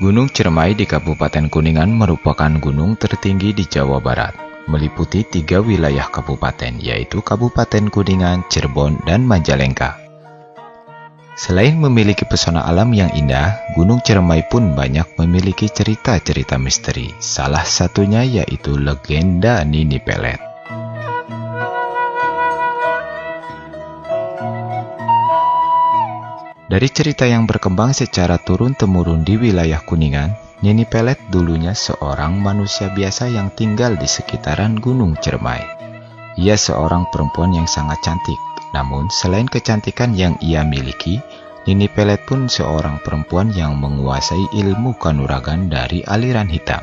Gunung Ciremai di Kabupaten Kuningan merupakan gunung tertinggi di Jawa Barat, meliputi 3 wilayah kabupaten, yaitu Kabupaten Kuningan, Cirebon, dan Majalengka. Selain memiliki pesona alam yang indah, Gunung Ciremai pun banyak memiliki cerita-cerita misteri. Salah satunya yaitu legenda Nini Pelet. Dari cerita yang berkembang secara turun-temurun di wilayah Kuningan, Nini Pelet dulunya seorang manusia biasa yang tinggal di sekitaran Gunung Ciremai. Ia seorang perempuan yang sangat cantik, namun selain kecantikan yang ia miliki, Nini Pelet pun seorang perempuan yang menguasai ilmu kanuragan dari aliran hitam.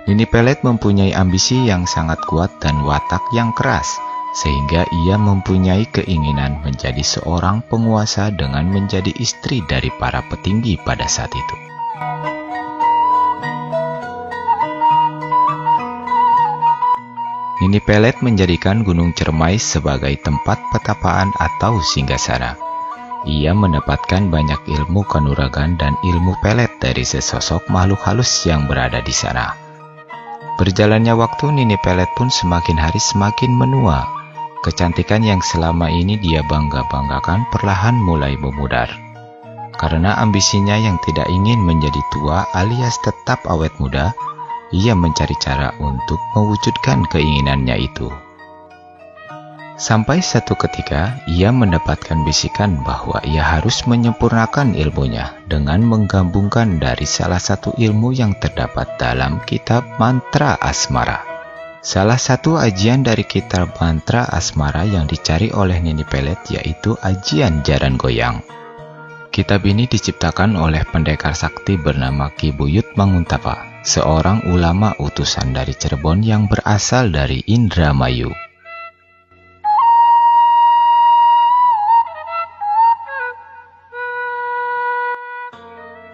Nini Pelet mempunyai ambisi yang sangat kuat dan watak yang keras, sehingga ia mempunyai keinginan menjadi seorang penguasa dengan menjadi istri dari para petinggi pada saat itu. Nini Pelet menjadikan Gunung Ciremai sebagai tempat petapaan atau singgasana. Ia mendapatkan banyak ilmu kanuragan dan ilmu pelet dari sesosok makhluk halus yang berada di sana. Berjalannya waktu, Nini Pelet pun semakin hari semakin menua. Kecantikan yang selama ini dia bangga-banggakan perlahan mulai memudar. Karena ambisinya yang tidak ingin menjadi tua alias tetap awet muda, ia mencari cara untuk mewujudkan keinginannya itu. Sampai satu ketika, ia mendapatkan bisikan bahwa ia harus menyempurnakan ilmunya dengan menggabungkan dari salah satu ilmu yang terdapat dalam kitab mantra asmara. Salah satu ajian dari kitab mantra asmara yang dicari oleh Nini Pelet yaitu ajian jaran goyang. Kitab ini diciptakan oleh pendekar sakti bernama Ki Buyut Manguntapa, seorang ulama utusan dari Cirebon yang berasal dari Indramayu.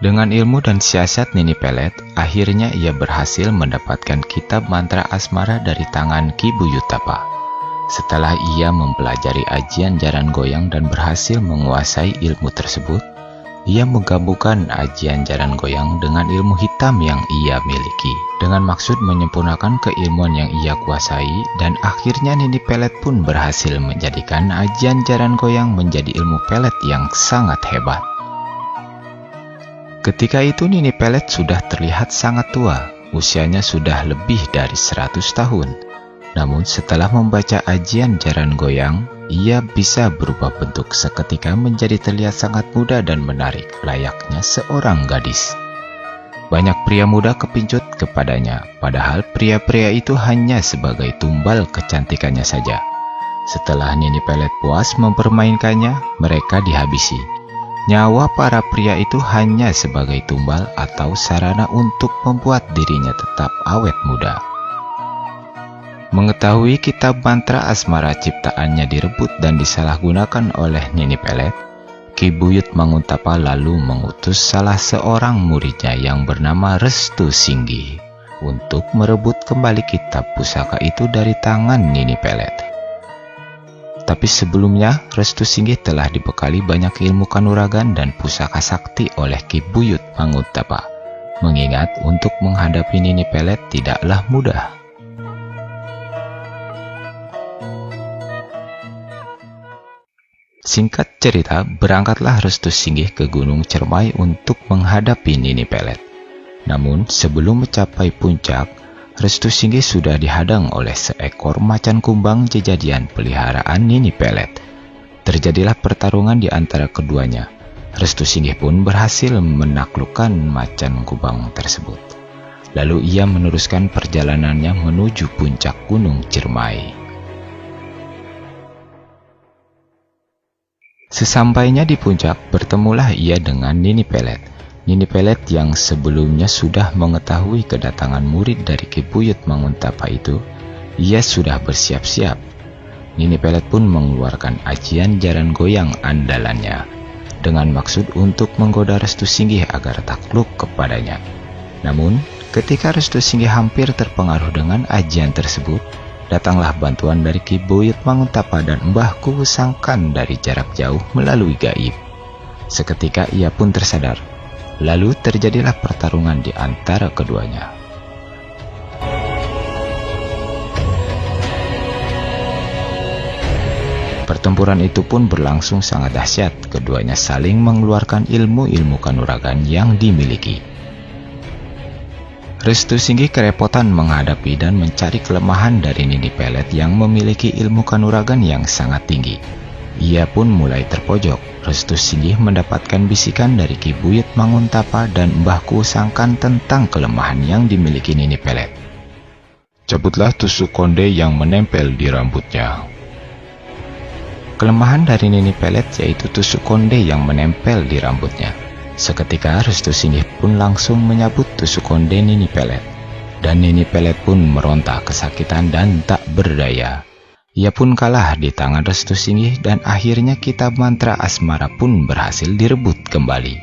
Dengan ilmu dan siasat Nini Pelet, akhirnya ia berhasil mendapatkan kitab mantra asmara dari tangan Ki Buyutapa. Setelah ia mempelajari ajian jaran goyang dan berhasil menguasai ilmu tersebut, ia menggabungkan ajian jaran goyang dengan ilmu hitam yang ia miliki, dengan maksud menyempurnakan keilmuan yang ia kuasai, dan akhirnya Nini Pelet pun berhasil menjadikan ajian jaran goyang menjadi ilmu pelet yang sangat hebat. Ketika itu Nini Pelet sudah terlihat sangat tua, usianya sudah lebih dari 100 tahun. Namun setelah membaca ajian jaran goyang, ia bisa berubah bentuk seketika menjadi terlihat sangat muda dan menarik, layaknya seorang gadis. Banyak pria muda kepincut kepadanya, padahal pria-pria itu hanya sebagai tumbal kecantikannya saja. Setelah Nini Pelet puas mempermainkannya, mereka dihabisi. Nyawa para pria itu hanya sebagai tumbal atau sarana untuk membuat dirinya tetap awet muda. Mengetahui kitab mantra asmara ciptaannya direbut dan disalahgunakan oleh Nini Pelet, Ki Buyut Manguntapa lalu mengutus salah seorang muridnya yang bernama Restu Singgi untuk merebut kembali kitab pusaka itu dari tangan Nini Pelet. Tapi sebelumnya, Restu Singgi telah dibekali banyak ilmu kanuragan dan pusaka sakti oleh Ki Buyut Manguntapa, mengingat untuk menghadapi Nini Pelet tidaklah mudah. Singkat cerita, berangkatlah Restu Singgi ke Gunung Ciremai untuk menghadapi Nini Pelet. Namun, sebelum mencapai puncak, Restu Singgi sudah dihadang oleh seekor macan kumbang jejadian peliharaan Nini Pelet. Terjadilah pertarungan di antara keduanya. Restu Singgi pun berhasil menaklukkan macan kumbang tersebut. Lalu ia meneruskan perjalanannya menuju puncak Gunung Ciremai. Sesampainya di puncak, bertemulah ia dengan Nini Pelet. Nini Pelet yang sebelumnya sudah mengetahui kedatangan murid dari Ki Buyut Manguntapa itu, ia sudah bersiap-siap. Nini Pelet pun mengeluarkan ajian jaran goyang andalannya, dengan maksud untuk menggoda Restu Singgi agar takluk kepadanya. Namun, ketika Restu Singgi hampir terpengaruh dengan ajian tersebut, datanglah bantuan dari Ki Buyut Manguntapa dan Mbah Kuwu Sangkan dari jarak jauh melalui gaib. Seketika ia pun tersadar. Lalu terjadilah pertarungan di antara keduanya. Pertempuran itu pun berlangsung sangat dahsyat. Keduanya saling mengeluarkan ilmu-ilmu kanuragan yang dimiliki. Restu Singgi kerepotan menghadapi dan mencari kelemahan dari Nini Pelet yang memiliki ilmu kanuragan yang sangat tinggi. Ia pun mulai terpojok. Restu Singgi mendapatkan bisikan dari Ki Buyut Manguntapa dan Mbah Kuusangkan tentang kelemahan yang dimiliki Nini Pelet. Cabutlah tusuk konde yang menempel di rambutnya. Kelemahan dari Nini Pelet yaitu tusuk konde yang menempel di rambutnya. Seketika Restu Singgi pun langsung menyabut tusuk konde Nini Pelet. Dan Nini Pelet pun meronta kesakitan dan tak berdaya. Ia pun kalah di tangan Restu Singgi dan akhirnya kitab mantra asmara pun berhasil direbut kembali.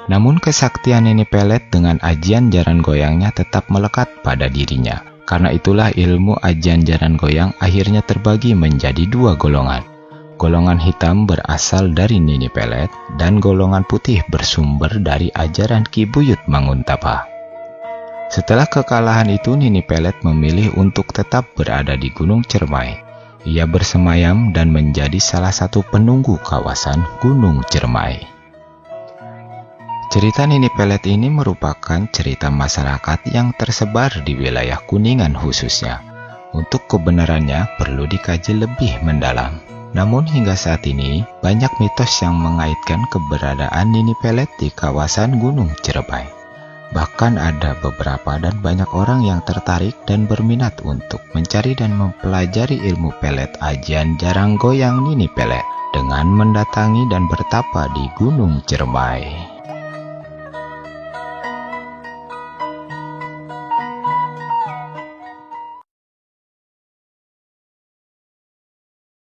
Namun kesaktian Nini Pelet dengan ajian jaran goyangnya tetap melekat pada dirinya. Karena itulah ilmu ajian jaran goyang akhirnya terbagi menjadi dua golongan. Golongan hitam berasal dari Nini Pelet dan golongan putih bersumber dari ajaran Ki Buyut Manguntapa. Setelah kekalahan itu, Nini Pelet memilih untuk tetap berada di Gunung Ciremai. Ia bersemayam dan menjadi salah satu penunggu kawasan Gunung Ciremai. Cerita Nini Pelet ini merupakan cerita masyarakat yang tersebar di wilayah Kuningan khususnya. Untuk kebenarannya perlu dikaji lebih mendalam. Namun hingga saat ini, banyak mitos yang mengaitkan keberadaan Nini Pelet di kawasan Gunung Ciremai. Bahkan ada beberapa dan banyak orang yang tertarik dan berminat untuk mencari dan mempelajari ilmu pelet ajian jarang goyang Nini Pelet dengan mendatangi dan bertapa di Gunung Ciremai.